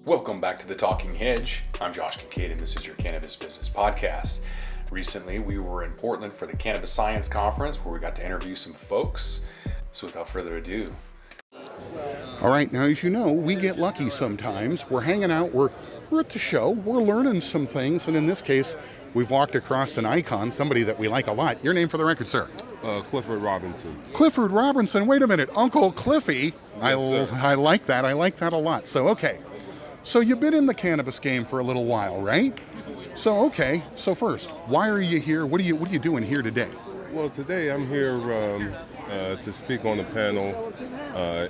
Welcome back to the Talking Hedge. I'm Josh Kincaid, and this is your Cannabis Business Podcast. Recently, we were in Portland for the Cannabis Science Conference, where we got to interview some folks. So without further ado. All right, now as you know, we get lucky sometimes. We're hanging out, we're at the show, we're learning some things, and in this case, we've walked across an icon, somebody that we like a lot. Your name for the record, sir? Clifford Robinson. Clifford Robinson. Wait a minute, Uncle Cliffy. Yes, I like that. I like that a lot. So, okay. So you've been in the cannabis game for a little while, right? So first, why are you here? What are you doing here today? Well, today I'm here to speak on a panel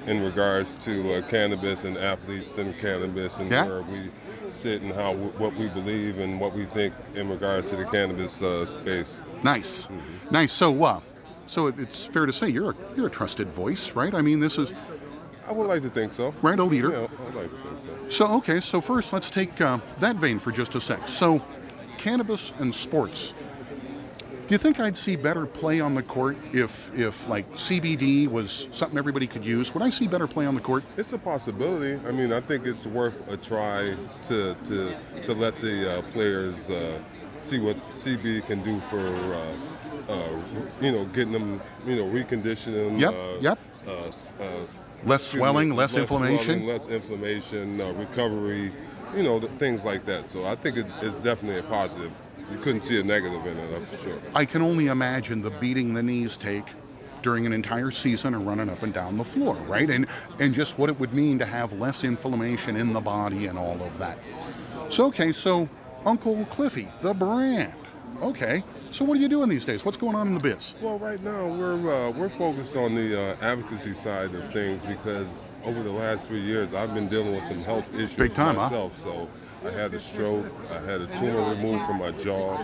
in regards to cannabis and athletes and cannabis and where we sit and what we believe and what we think in regards to the cannabis space. Nice. Mm-hmm. Nice. So it's fair to say you're a trusted voice, right? I mean, I would like to think so. Right, a leader. Yeah, I would like to think so. So first let's take that vein for just a sec. So, cannabis and sports. Do you think I'd see better play on the court if like CBD was something everybody could use? Would I see better play on the court? It's a possibility. I mean, I think it's worth a try to let the players see what CBD can do for getting them reconditioning. Yep. Less swelling, less inflammation. Less inflammation, recovery, things like that. So I think it's definitely a positive. You couldn't see a negative in it, that's for sure. I can only imagine the beating the knees take during an entire season and running up and down the floor, right? And just what it would mean to have less inflammation in the body and all of that. So Uncle Cliffy, the brand. Okay, so what are you doing these days? What's going on in the biz? Well, right now we're focused on the advocacy side of things because over the last 3 years I've been dealing with some health issues Big time, myself. Huh? So I had a stroke, I had a tumor removed from my jaw,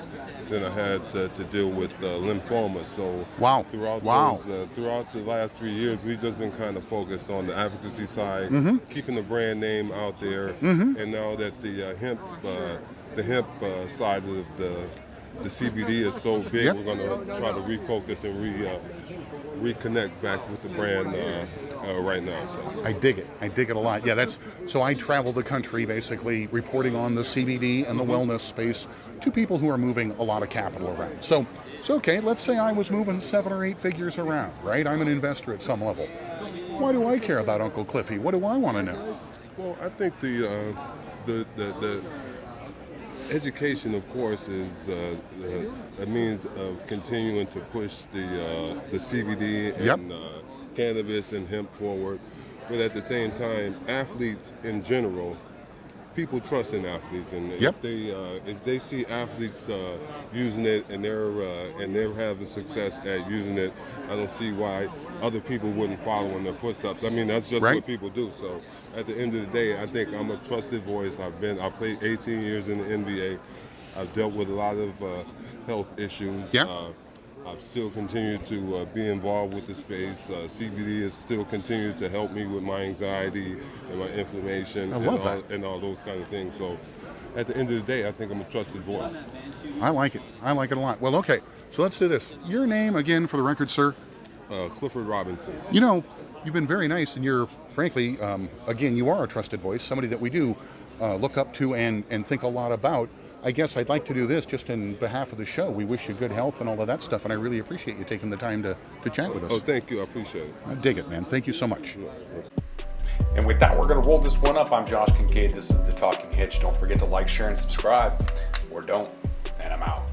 then I had to deal with lymphoma. So throughout the last 3 years, we've just been kind of focused on the advocacy side, keeping the brand name out there, and now that the hemp side of the CBD is so big, we're going to try to refocus and reconnect back with the brand right now. So I dig it a lot. Yeah, so I travel the country basically reporting on the CBD and the wellness space to people who are moving a lot of capital around. So okay, let's say I was moving 7 or 8 figures around, right? I'm an investor at some level. Why do I care about Uncle Cliffy? What do I want to know? Well, I think the education, of course, is a means of continuing to push the CBD and cannabis and hemp forward. But at the same time, athletes in general, people trust in athletes, and if they see athletes using it and they're having success at using it, I don't see why other people wouldn't follow in their footsteps. I mean, that's just what people do. So at the end of the day, I think I'm a trusted voice. I played 18 years in the NBA. I've dealt with a lot of health issues. I've still continued to be involved with the space. CBD has still continued to help me with my anxiety and my inflammation and all those kind of things. So at the end of the day, I think I'm a trusted voice. I like it a lot. Well, okay, so let's do this. Your name again for the record, sir? Clifford Robinson. You've been very nice, and you're, frankly, again, you are a trusted voice, somebody that we do look up to and think a lot about. I guess I'd like to do this just in behalf of the show. We wish you good health and all of that stuff, and I really appreciate you taking the time to chat with us. Oh, thank you. I appreciate it. I dig it, man. Thank you so much. And with that, we're going to roll this one up. I'm Josh Kincaid. This is the Talking Hedge. Don't forget to like, share, and subscribe. Or don't. And I'm out.